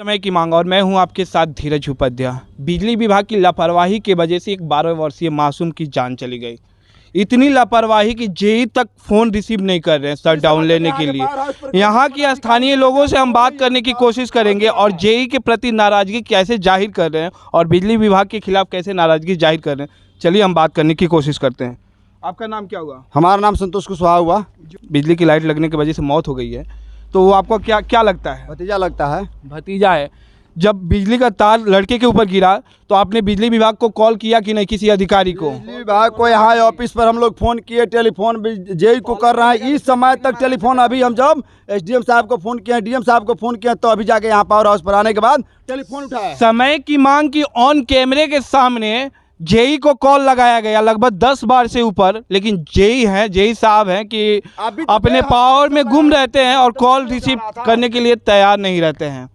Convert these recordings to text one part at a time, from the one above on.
समय की मांग और मैं हूं आपके साथ धीरज उपाध्याय। बिजली विभाग की लापरवाही की वजह से एक 12 वर्षीय मासूम की जान चली गई। इतनी लापरवाही कि जेई तक फ़ोन रिसीव नहीं कर रहे हैं शट डाउन लेने के लिए। यहां की स्थानीय लोगों से हम बात करने की कोशिश करेंगे और जेई के प्रति नाराज़गी कैसे जाहिर कर रहे हैं और बिजली विभाग के खिलाफ कैसे नाराज़गी जाहिर कर रहे हैं। चलिए हम बात करने की कोशिश करते हैं। आपका नाम क्या हुआ? हमारा नाम संतोष कुशवाहा हुआ। बिजली की लाइट लगने की वजह से मौत हो गई है, तो वो आपको क्या लगता है? भतीजा लगता है। भतीजा है। जब बिजली का तार लड़के के ऊपर गिरा तो आपने बिजली विभाग को कॉल किया कि नहीं, किसी अधिकारी को? बिजली विभाग को यहाँ ऑफिस पर हम लोग फ़ोन किए, टेलीफोन जेई को कर रहे हैं। इस समय तक टेलीफोन, अभी हम जब एसडीएम साहब को फ़ोन किए, डीएम साहब को फ़ोन किया, तो अभी जाके यहाँ पावर हाउस पर आने के बाद टेलीफोन उठाया। समय की मांग की ऑन कैमरे के सामने जेई को कॉल लगाया गया लगभग 10 बार से ऊपर, लेकिन जेई साहब हैं कि अपने पावर में गुम रहते हैं और कॉल रिसीव करने के लिए तैयार नहीं रहते हैं।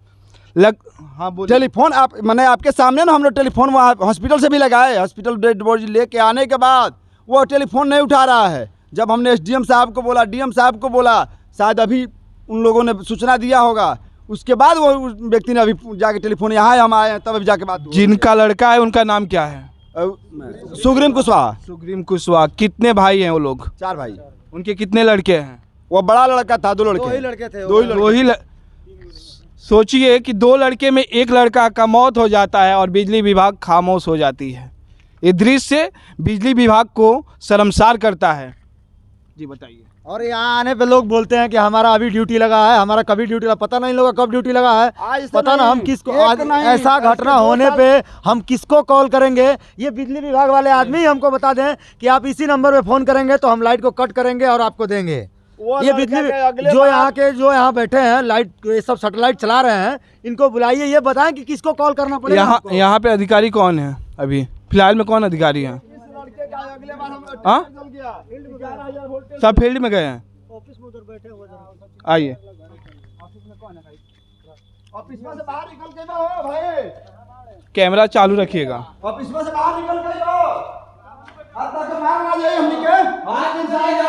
हाँ बोलिए। टेलीफोन मैंने आपके सामने ना, हम लोग टेलीफोन वहाँ हॉस्पिटल से भी लगाए। हॉस्पिटल डेड बॉडी लेके आने के बाद वो टेलीफोन नहीं उठा रहा है। जब हमने एसडीएम साहब को बोला, डीएम साहब को बोला, शायद अभी उन लोगों ने सूचना दिया होगा, उसके बाद वो व्यक्ति ने अभी जाके टेलीफोन, यहाँ हम आए हैं तब अभी जाके बात। जिनका लड़का है उनका नाम क्या है? सुग्रीम कुशवाहा। सुग्रीम कुशवाहा। कितने भाई हैं वो लोग? 4 भाई। उनके कितने लड़के हैं? वो बड़ा लड़का था, 2 लड़के थे। दो ही सोचिए कि 2 लड़के में एक लड़का का मौत हो जाता है और बिजली विभाग खामोश हो जाती है। ये दृश्य बिजली विभाग को शर्मसार करता है। जी बताइए। और यहाँ आने पे लोग बोलते हैं कि हमारा अभी ड्यूटी लगा है, हमारा कभी ड्यूटी लगा, पता नहीं लोग कब ड्यूटी लगा है। पता ना हम किसको, आज ऐसा घटना होने पे हम किसको कॉल करेंगे? ये बिजली विभाग वाले आदमी हमको बता दें कि आप इसी नंबर पे फ़ोन करेंगे तो हम लाइट को कट करेंगे और आपको देंगे। ये बिजली जो यहाँ बैठे हैं, लाइट ये सब सैटेलाइट चला रहे हैं, इनको बुलाइए, ये बताएं कि किसको कॉल करना पड़ेगा। यहाँ पे अधिकारी कौन है? अभी फिलहाल में कौन अधिकारी है? हाँ, सब फील्ड में गए हैं। ऑफिस में उधर बैठे हुए, आइए। ऑफिस में से बाहर निकल के हो भाई, कैमरा चालू रखिएगा। ऑफिस में से बाहर निकल के हो, हाथ तक मार ना जाए हमनी के। बाहर इंसान जा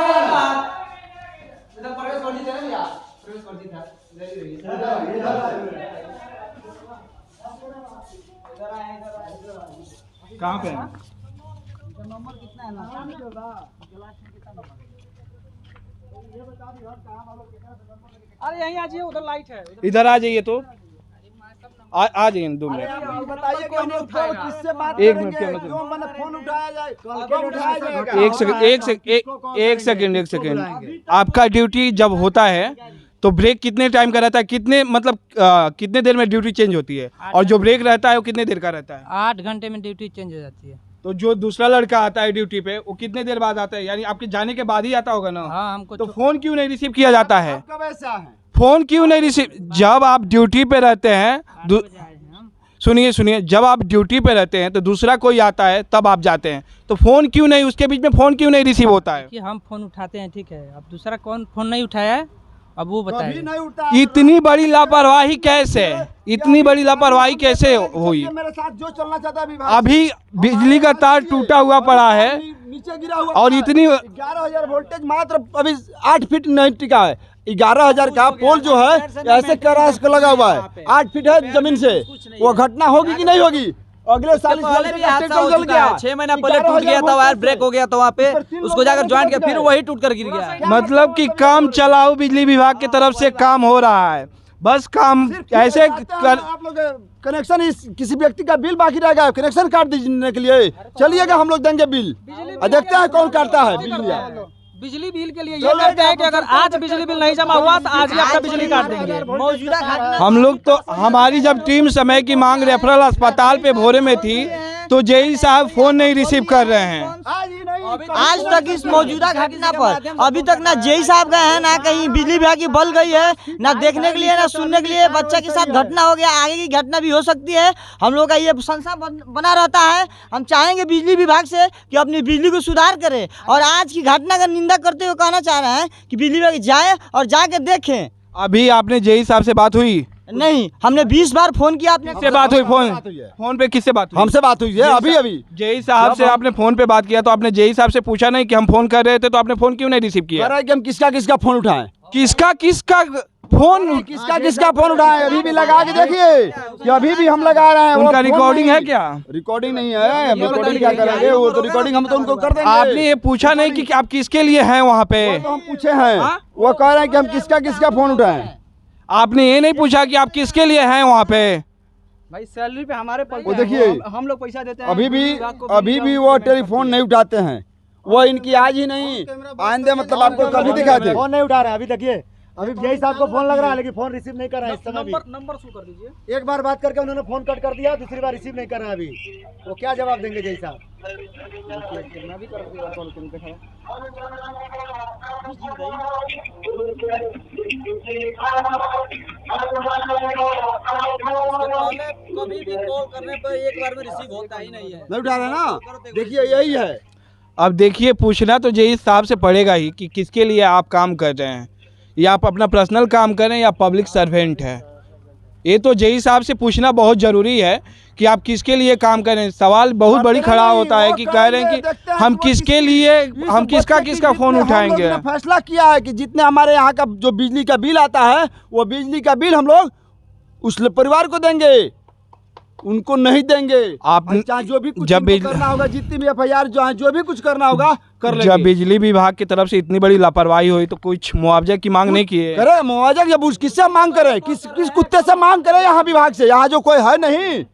इधर प्रवेश कर दीजिए भैया, प्रवेश कर दीजिए। कहाँ पे है? नंबर कितना है ना? अरे यहीं आ जाइए, उधर लाइट है। इधर आ जाइए, तो आ जाइए 2 मिनट। बताइए कि हम लोग किससे बात एक करेंगे? मिनट, जो मैंने फोन उठाया जाए, उठाया जाएगा। एक सेकंड। आपका ड्यूटी जब होता है तो ब्रेक कितने टाइम का रहता है? कितने देर में ड्यूटी चेंज होती है? और जो ब्रेक रहता है वो कितने देर का रहता है? 8 घंटे में ड्यूटी चेंज हो जाती है। तो जो दूसरा लड़का आता है ड्यूटी पे, वो कितने देर बाद आता है? यानी आपके जाने के बाद ही आता होगा ना? हाँ, हमको तो फोन क्यों नहीं रिसीव किया जाता है? कब ऐसा है? फोन क्यों नहीं रिसीव? जब आप ड्यूटी पे रहते हैं, सुनिए, जब आप ड्यूटी पे रहते हैं तो दूसरा कोई आता है तब आप जाते हैं, तो फोन क्यों नहीं, उसके बीच में फोन क्यों नहीं रिसीव होता है? कि हम फोन उठाते हैं, ठीक है, अब दूसरा कौन फोन नहीं उठाया है, अब वो बताइए। इतनी बड़ी लापरवाही कैसे? इतनी बड़ी लापरवाही कैसे हुई? मेरे साथ जो चलना चाहता है अभी बिजली का तार टूटा हुआ पड़ा है, नीचे गिरा हुआ, और इतनी 11,000 वोल्टेज मात्र अभी 8 फीट नहीं टिका है। 11,000 का पोल जो है ऐसे करास का लगा हुआ है, 8 फीट है जमीन से। वो घटना होगी कि नहीं होगी? अगले साल पहले भी हादसा हो चुका है। 6 महीना पहले टूट गया था, वायर ब्रेक हो गया था वहाँ पे, उसको जाकर ज्वाइंट किया, फिर वही टूट कर गिर गया। मतलब कि काम चलाओ बिजली विभाग की तरफ से काम हो रहा है, बस काम ऐसे आप लोग कनेक्शन, किसी व्यक्ति का बिल बाकी रहेगा कनेक्शन काट देने के लिए, चलिएगा हम लोग देंगे बिल, देखते हैं कौन काटता है बिजली बिल के लिए। ये कहते हैं कि अगर आज बिजली बिल नहीं जमा हुआ तो आज ही आपका बिजली काट देंगे। मौजूदा हम लोग तो, हमारी जब टीम समय की मांग रेफरल अस्पताल पे भोरे में थी तो जेई साहब फोन नहीं रिसीव कर रहे हैं। आज तक इस मौजूदा घटना पर अभी तक ना जेई साहब गए हैं, ना कहीं बिजली विभाग की बल गई है, ना देखने के लिए, ना सुनने के लिए। बच्चा के साथ घटना हो गया, आगे की घटना भी हो सकती है। हम लोग का ये संशय बना रहता है। हम चाहेंगे बिजली विभाग से कि अपनी बिजली को सुधार करे, और आज की घटना का निंदा करते हुए कहना चाह रहे हैं कि बिजली विभाग जाए और जाके देखें। अभी आपने जेई साहब से बात हुई? नहीं, हमने 20 बार फोन किया। आपने किससे बात हुई? फोन पे किससे बात हुई? हमसे बात हुई है अभी। जेई साहब से आपने फोन पे बात किया, तो आपने जेई साहब से पूछा नहीं कि हम फोन कर रहे थे तो आपने फोन क्यों नहीं रिसीव किया? कि हम किसका फोन उठाएं? किसका फोन किसका किसका फोन उठाए? अभी भी लगा के देखिए कि अभी भी हम लगा रहे हैं। वो उनका फोन रिकॉर्डिंग नहीं- है क्या? रिकॉर्डिंग नहीं है, हम रिकॉर्डिंग क्या करेंगे? वो तो रिकॉर्डिंग हम तो उनको कर देंगे। आपने ये पूछा नहीं कि आप किसके लिए हैं वहाँ पे? वो तो हम पूछे हैं, वो कह रहे हैं कि हम किसका किसका फोन उठाएं। आपने ये नहीं पूछा कि आप किसके लिए हैं वहाँ पे? भाई सैलरी पे हमारे वो देखिए हम लोग पैसा देते हैं। अभी भी वो टेलीफोन नहीं उठाते हैं। वो इनकी आज ही नहीं, आइंदे मतलब आपको कभी दिखाते। फोन नहीं उठा रहे हैं। अभी देखिए, अभी जय साहब को फोन लग रहा है लेकिन फोन रिसीव नहीं कर रहा है इस समय भी। नंबर शो कर दीजिए। एक बार बात करके उन्होंने फोन कट कर दिया, दूसरी बार रिसीव नहीं कर रहा है अभी। वो क्या जवाब देंगे जय साहब? मैं भी कर दूंगा कॉल करके है। कभी भी कॉल करने पर एक बार में रिसीव होता ही नहीं है। नहीं उठा रहे ना, देखिए यही है। अब देखिए, पूछना तो जेई साहब से पड़ेगा ही कि किसके लिए आप काम कर रहे हैं, या आप अपना पर्सनल काम कर रहे हैं या पब्लिक सर्वेंट है। ये तो जेई साहब से पूछना बहुत ज़रूरी है कि आप किसके लिए काम कर रहे हैं। सवाल बहुत बड़ी खड़ा होता है कि कह रहे हैं कि हम किसके लिए, हम किसका किसका फ़ोन उठाएंगे। हम लोग ने फैसला किया है कि जितने हमारे यहाँ का जो बिजली का बिल आता है, वो बिजली का बिल हम लोग उस परिवार को देंगे, उनको नहीं देंगे। आप चाहे जो भी कुछ जब इनको करना होगा, जितनी भी एफआईआर जो भी कुछ करना होगा कर लेंगे। जब बिजली विभाग की तरफ से इतनी बड़ी लापरवाही हुई तो कुछ मुआवजा की मांग नहीं की है? करे मुआवजा जब किससे मांग करे, किस कुत्ते से मांग करे? यहाँ विभाग से, यहाँ जो कोई है नहीं,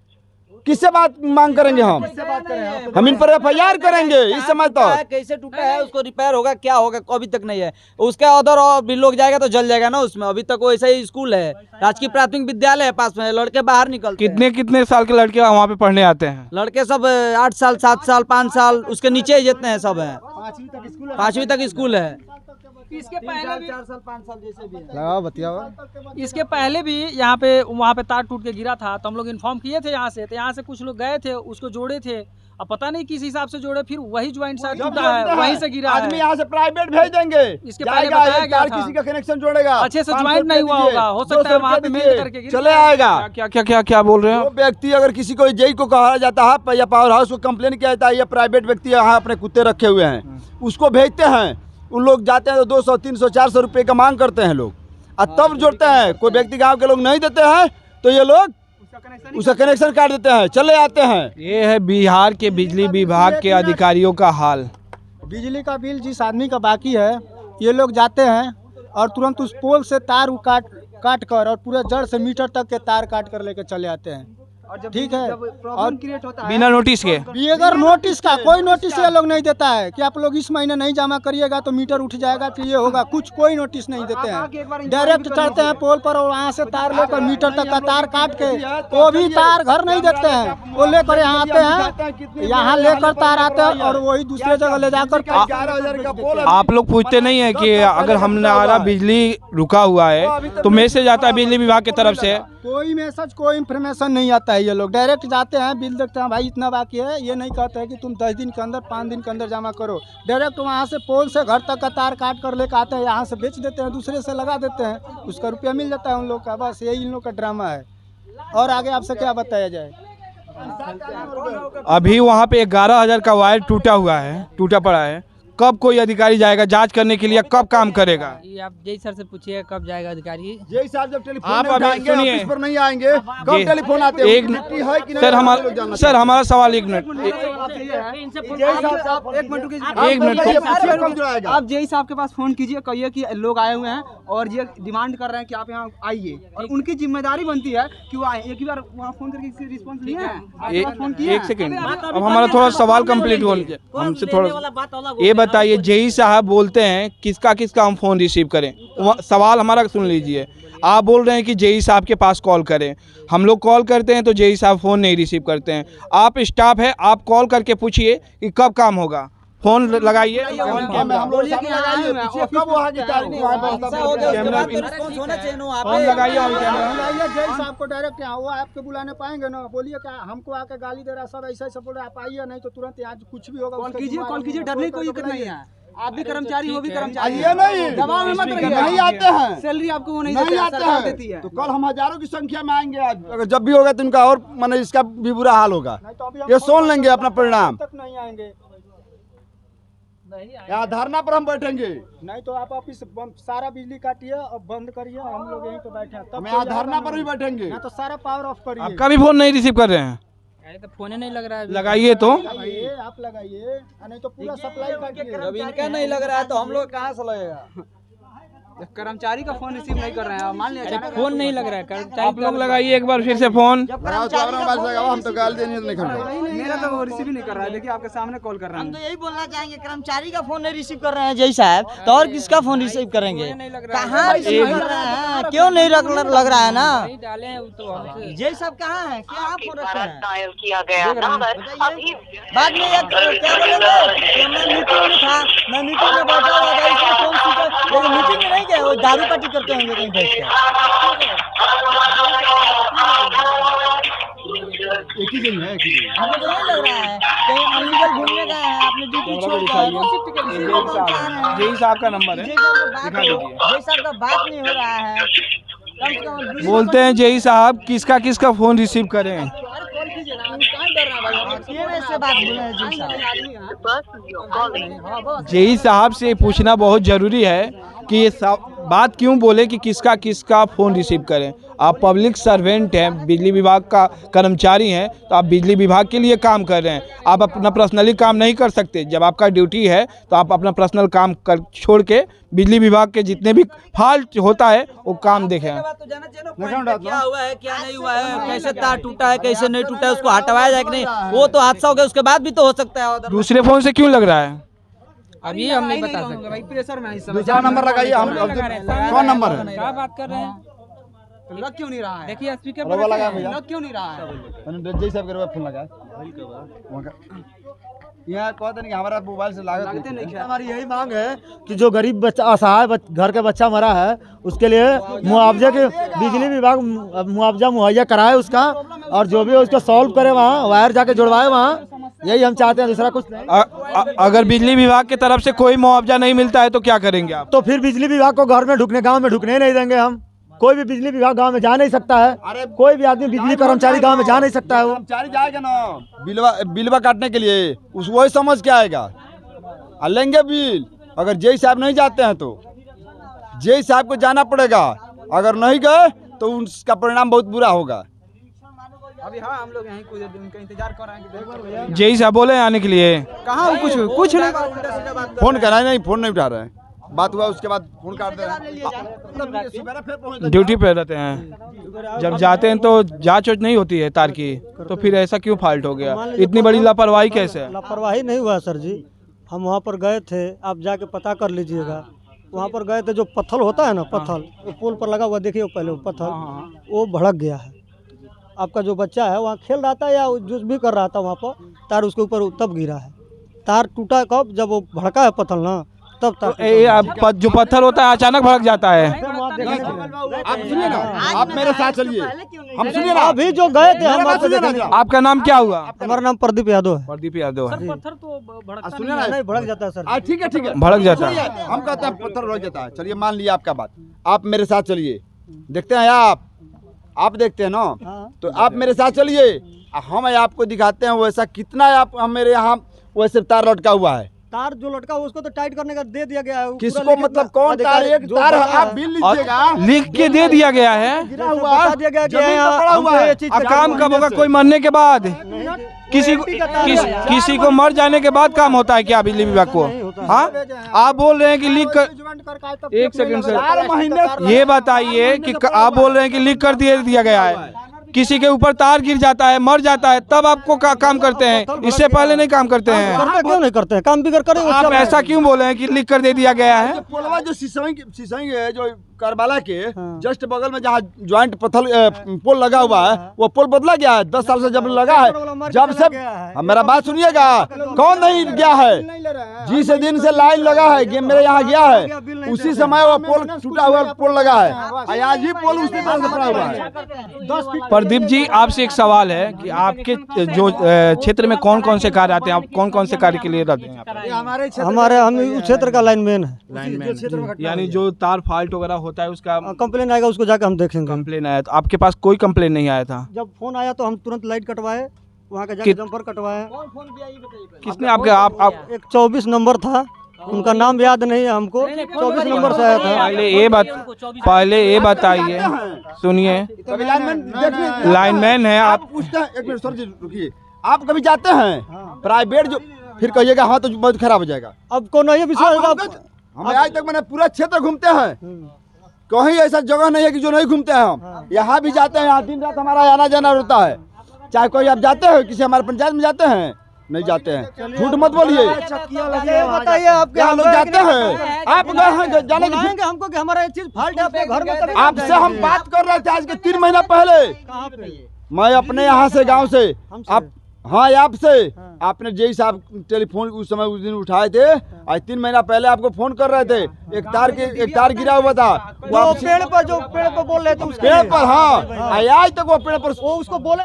किससे बात मांग करेंगे? हम इन पर एफआईआर करेंगे इस समय तक। कैसे टूटा है, उसको रिपेयर होगा, क्या होगा, अभी तक नहीं है। उसका अदर और बिल लोग जाएगा तो जल जाएगा ना उसमें। अभी तक वो ऐसा ही स्कूल है, राजकीय प्राथमिक विद्यालय है पास में, लड़के बाहर निकलते हैं। कितने कितने साल के लड़के वहाँ पे पढ़ने आते हैं? लड़के सब 8 साल 7 साल 5 साल उसके नीचे ही जितने हैं सब हैं। 5वीं तक स्कूल है। इसके पहले भी 4 साल 5 साल जैसे भी है। लगाओ बतियाओ। इसके पहले भी यहाँ पे वहाँ पे तार टूट के गिरा था तो हम लोग इन्फॉर्म किए थे यहाँ से। तो यहाँ से कुछ लोग गए थे, उसको जोड़े थे। अब पता नहीं किस हिसाब से जोड़े, फिर वही ज्वाइंट साइड टूटा है, वहीं से गिरा आदमी है। यहाँ से प्राइवेट भेज देंगे, इसके पहले जाएगा, बताया एक गया तार था। किसी का कनेक्शन जोड़ेगा, अच्छे से 500 ज्वाइंट नहीं हुआ दीजिए, होगा, हो सकता है 200 वहाँ पे रुपये मेल दीजिए, करके गिर चले जाएगा। आएगा। क्या क्या क्या क्या बोल रहे वो हो? व्यक्ति अगर किसी को जेई को कहा जाता है या पावर हाउस को कंप्लेन किया जाता है, ये प्राइवेट व्यक्ति यहाँ अपने कुत्ते रखे हुए हैं, उसको भेजते हैं। उन लोग जाते हैं तो 200 300 400 रुपये का मांग करते हैं लोग, और तब जोड़ते हैं। कोई व्यक्ति गांव के लोग नहीं देते हैं तो ये लोग उसका कनेक्शन काट देते हैं, चले आते हैं। ये है बिहार के बिजली विभाग के अधिकारियों का हाल। बिजली का बिल जिस आदमी का बाकी है, ये लोग जाते हैं और तुरंत उस पोल से तार काट कर और पूरे जड़ से मीटर तक के तार काट कर लेके चले आते हैं। ठीक है, और क्रिएट होता है बिना नोटिस के। बगैर नोटिस का कोई नोटिस ये लोग नहीं देता है कि आप लोग इस महीने नहीं जमा करिएगा तो मीटर उठ जाएगा, तो ये होगा, कुछ कोई नोटिस नहीं देते हैं। डायरेक्ट चढ़ते हैं पोल पर और वहाँ से तार लेकर मीटर तक का तार काट के, वो भी तार घर नहीं देते हैं, वो लेकर यहाँ आते हैं, यहाँ लेकर तार आते हैं और वही दूसरे जगह ले जाकर 11,000 का पोल है। आप लोग पूछते नहीं है कि अगर हमारा बिजली रुका हुआ है तो मैसेज आता है बिजली विभाग की तरफ से? कोई मैसेज कोई इन्फॉर्मेशन नहीं आता है। ये लोग डायरेक्ट जाते हैं, बिल देखते हैं, भाई इतना बाकी है, ये नहीं कहते हैं कि तुम 10 दिन के अंदर 5 दिन के अंदर जमा करो। डायरेक्ट वहाँ से पोल से घर तक का तार काट कर लेकर आते हैं, यहाँ से बेच देते हैं, दूसरे से लगा देते हैं, उसका रुपया मिल जाता है उन लोग का। बस यही इन लोग का ड्रामा है, और आगे आपसे क्या बताया जाए। अभी वहाँ पे 11,000 का वायर टूटा पड़ा है। कब कोई अधिकारी जाएगा जांच करने के लिए? कब काम करेगा? ये आप जय सर से पूछिए कब जाएगा अधिकारी। जेई साहब जब टेलीफोन आप नहीं अभी उठाएंगे, सुनिए। ऑफिस पर नहीं आएंगे, कब जी। टेलीफोन आते हैं? एक उनकी ड्यूटी है कि नहीं? सर हम लोग जानना सर हमारा सवाल 1 मिनट। एक मिनट रुकिए। एक मिनट। कब जुड़ाएगा? आप जेई साहब के पास फोन कीजिए, कहिए कि लोग आए हुए हैं और ये डिमांड कर रहे हैं कि आप यहाँ आइए, और उनकी जिम्मेदारी बनती है कि वो आए। एक ही बार वहाँ फोन करके रिस्पॉन्स लिए हैं, आपके पास फोन किए एक सेकेंड, अब हमारा थोड़ा सवाल कंप्लीट होने दीजिए हमसे थोड़ा। ये बताइए, जेई साहब बोलते हैं किसका किसका हम फ़ोन रिसीव करें? सवाल हमारा सुन लीजिए। आप बोल रहे हैं कि जेई साहब के पास कॉल करें, हम लोग कॉल करते हैं तो जेई साहब फ़ोन नहीं रिसीव करते हैं। आप स्टाफ है, आप कॉल करके पूछिए कि कब काम होगा, फ़ोन लगाइए। हम लोग सामने लगाइए, पूछिए कब वो आगे तारीख को आए ऐसा हो गया, उसके कैमरा बाद भी- तो रिस्पॉन्स होना चाहिए ना वहाँ फ़ोन पे। लगाइए ऑन कैमरा। बुलाइए जय साहब को डायरेक्ट यहाँ, वो आपके बुलाने पाएंगे ना। बोलिए क्या हमको आके गाली दे रहा है, सब ऐसा ऐसा बोल रहा है, आप आइए, नहीं तो तुरंत यहाँ कुछ भी होगा। कॉल उसका कीजिए, जिम्मेदारी कॉल कीजिए, होगा। डरने की कोई कॉल दिक्कत करके नहीं है। आप भी कर्मचारी हो, भी कर्मचारी आइए नहीं, दबाव में मत रहिए। नहीं आते हैं, सैलरी आपको वो नहीं नहीं देते हैं, आते सरकार देती हैं, है। तो कल हम हजारों की संख्या में आएंगे। आज अगर जब भी होगा तो इनका और माने इसका भी बुरा हाल होगा। नहीं तो अभी हम ये सुन लेंगे अपना परिणाम। तक नहीं आएंगे। यहाँ धरना पर हम बैठेंगे। नहीं तो आप ऑफिस सारा बिजली काटिए और बंद करिए, हम लोग यहीं पे बैठे हैं, तब हम यहाँ धरना पर भी बैठेंगे। ना तो सारा पावर ऑफ करिए। आपका भी फोन नहीं रिसीव कर रहे हैं? तो फोन ही नहीं लग रहा है। लगाइए तो। लगाइए, आप लगाइए, नहीं तो पूरा सप्लाई काटिए। जब इनका नहीं लग रहा है तो हम लोग कहाँ से लगेगा? कर्मचारी का फोन रिसीव नहीं कर रहे हैं, मान लिया अचानक फोन नहीं लग रहा है, कर्मचारी आप लोग लगाइए एक बार फिर से फोन। लगाओ तो अपना मोबाइल से लगाओ, हम तो गाल देने नहीं खड़े। मेरा तो वो रिसीव ही नहीं कर रहा है। देखिए आपके सामने कॉल कर रहे हम हैं। तो यही बोलना चाहेंगे, कर्मचारी का फोन नहीं रिसीव कर रहे हैं जय साहब, तो और किसका फोन रिसीव करेंगे? कहाँ रिसीव कर रहे हैं? क्यों नहीं लग रहा है ना? डाले हैं तो हमसे। जय साहब कहाँ है? क्या आप फोन रखे हैं? डायल किया गया नंबर अभी बाद में ये क्या बोलेंगे कि मैं मीटिंग में था, मैं मीटिंग में बैठा हुआ था, इसलिए फोन स्विच ऑफ। लेकिन मीटिंग में नहीं गए, वो दारू पार्टी करते होंगे कहीं बैठ के। एक ही दिन है, एक ही दिन। हमको तो नहीं लग रहा है कहीं अनलीगल घूमने गए हैं, अपनी ड्यूटी छोड़कर। जेई साहब का नंबर है, जय साहब का बात नहीं हो रहा है। कम से कम बोलते हैं जेई साहब किसका किसका फोन रिसीव करें। से बात बोले हैं जय साहब। जेई साहब से पूछना बहुत ज़रूरी है कि ये बात क्यों बोले कि किसका किसका फ़ोन रिसीव करें। आप पब्लिक सर्वेंट हैं, बिजली विभाग का कर्मचारी हैं, तो आप बिजली विभाग के लिए काम कर रहे हैं। आप अपना पर्सनली काम नहीं कर सकते। जब आपका ड्यूटी है तो आप अपना पर्सनल काम कर छोड़ के बिजली विभाग के जितने भी फॉल्ट होता है वो काम देखें। क्या हुआ है, क्या नहीं हुआ है, कैसे तार टूटा है, कैसे नहीं टूटा है, उसको हटवाया जाए कि नहीं, वो तो हादसा हो गया, उसके बाद भी तो हो सकता है। दूसरे फ़ोन से क्यों लग रहा है? अभी हम नहीं बता सकते भाई, प्रेशर में इस समय दूसरा नंबर लगाइए। हम कौन नंबर है? क्या बात कर रहे हैं? लग क्यों नहीं रहा है? देखिए स्पीकर रवा लगा भैया। लग क्यों नहीं रहा है? मैंने जय साहब के फोन लगाया। यहाँ कहते नहीं कि हमारा मोबाइल से लागत नहीं है। हमारी यही मांग है कि जो गरीब बच्चा, असहाय घर के बच्चा मरा है, उसके लिए मुआवजे के बिजली विभाग मुआवजा मुहैया कराए उसका, और जो भी है उसको सॉल्व करे, वहाँ वायर जाके जुड़वाए वहाँ। यही हम चाहते हैं, दूसरा कुछ नहीं। अगर बिजली विभाग की तरफ से कोई मुआवजा नहीं मिलता है तो क्या करेंगे आप? तो फिर बिजली विभाग को घर में ढुकने, गांव में ढुकने नहीं देंगे हम। कोई भी बिजली विभाग गांव में जा नहीं सकता है। अरे कोई भी आदमी बिजली कर्मचारी गांव में जा नहीं सकता है। वो कर्मचारी जाएगा ना बिलवा काटने के लिए, उस वही समझ के आएगा और लेंगे बिल। अगर जय साहब नहीं जाते हैं तो जय साहब को जाना पड़ेगा। अगर नहीं गए तो उसका परिणाम बहुत बुरा होगा। अभी हाँ, हम लोग यहीं उनका इंतजार कर रहे हैं। जेई साहब बोले आने के लिए। कहाँ कुछ नहीं, फोन करा नहीं, फोन नहीं उठा रहे हैं। बात हुआ उसके बाद फोन काट दे रहे हैं। ड्यूटी पे रहते हैं, जब जाते हैं तो जांच नहीं होती है तार की, तो फिर ऐसा क्यों फॉल्ट हो गया? इतनी बड़ी लापरवाही कैसे? लापरवाही नहीं हुआ सर जी, हम वहाँ पर गए थे, आप जाके पता कर लीजिएगा। वहाँ पर गए थे, जो पत्थर होता है ना, पत्थर वो पोल पर लगा हुआ, देखिए पहले वो पत्थर वो भड़क गया है। आपका जो बच्चा है वहाँ खेल रहा था या जो भी कर रहा था, वहाँ पर तार उसके ऊपर तब गिरा है। तार टूटा कब? जब वो भड़का है पत्थर ना, तब तक। जो पत्थर होता है अचानक भड़क जाता है। आप सुनिए ना, आप मेरे साथ चलिए, हम सुनिए ना। अभी जो गए थे हम आपको देखने। आपका नाम क्या हुआ? हमारा नाम प्रदीप यादव है। प्रदीप यादव है। पत्थर तो भड़कता सुनिए ना, नहीं भड़क जाता है सर। ठीक है ठीक है, भड़क जाता है। हम कहते हैं पत्थर भड़क जाता है। चलिए मान लिया आपका बात, आप मेरे साथ चलिए, देखते हैं आप देखते हैं ना, तो आप मेरे साथ चलिए, हम आपको दिखाते हैं वैसा कितना आप मेरे यहाँ वैसे तार लटका हुआ है। तार जो लटका हुआ उसको तो टाइट करने का दे दिया गया है। वो किसको पूरा लिखित मतलब कौन तार? एक तार आप बिल लीजिएगा, लिख के दे दिया गया है। गिरा हुआ बता दिया गया कि जमीन यहाँ पर पड़ा हुआ हमको है। ये चीज अब काम कब होगा? कोई मरने के बाद? किसी को मर जाने के बाद काम होता है क्या बिजली विभाग को? हाँ, आप बोल रहे हैं कि लिख कर, एक सेकंड सर, 4 महीने ये बताइए कि आप बोल रहे हैं कि लिख कर दिया गया है, किसी के ऊपर तार गिर जाता है, मर जाता है, तब आपको काम करते हैं, इससे पहले नहीं काम करते हैं। क्यों नहीं करते हैं? काम भी करेंगे। आप ऐसा क्यों बोले हैं कि लिख कर दे दिया गया है? पोलवा जो सिसई है, जो करबाला के जस्ट बगल में जहाँ ज्वाइंट पत्थर पोल लगा हुआ है, वो पोल बदला गया है 10 साल से जब लगा है। जब से मेरा बात सुनिएगा, कौन नहीं गया है? जिस दिन से लाइन लगा है मेरे यहाँ गया है, उसी समय वो पोल टूटा हुआ पोल लगा है। आज ही पोल उसी तरह से पड़ा हुआ है। प्रदीप जी, आपसे एक सवाल है कि आपके जो क्षेत्र में कौन कौन से कार्य आते हैं, आप कौन कौन से कार्य के लिए रहते हैं? हमारे हम उस क्षेत्र का लाइनमैन है। यानी जो तार फॉल्ट वगैरह होता है उसका कंप्लेन आएगा, उसको जाकर हम देखेंगे। कंप्लेन आया तो आपके पास कोई कंप्लेन नहीं आया था? जब फोन आया तो हम तुरंत लाइट कटवाए, वहाँ का जाके जंपर कटवाए। किसने आपके आप एक 24 नंबर था, उनका नाम याद नहीं है हमको, 24 नंबर से आया था। पहले ये बताइए, सुनिए, कभी लाइनमैन है आप। पूछते हैं, एक मिनट सर जी रुकिए, आप कभी जाते हैं प्राइवेट जो, फिर कहिएगा हाँ तो बहुत खराब हो जाएगा। अब को नहीं विश्वास, हम आज तक मैंने पूरा क्षेत्र घूमते हैं, कहीं ऐसा जगह नहीं है कि जो नहीं घूमते हैं हम। यहाँ भी जाते हैं, यहाँ दिन रात हमारा आना जाना होता है। चाहे कोई आप जाते हैं किसी हमारे पंचायत में जाते हैं, नहीं जाते हैं, झूठ मत बोलिए। बताइए आप क्या लोग जाते हैं? आप गए हैं जाने के बुलाएंगे हमको कि हमारा ये चीज फाल्ट है आपके घर में, तभी आपसे हम बात कर रहे थे आज के 3 महीना पहले। मैं अपने यहाँ से गांव से आप, हाँ आपसे, आपने जय साहब टेलीफोन उस समय उस दिन उठाए थे, आज 3 महीना पहले आपको फोन कर रहे थे। एक तार गिरा हुआ था, जो पेड़ पर बोल रहे थे, पेड़ पर, हाँ आज तक वो पेड़ पर वो उसको बोले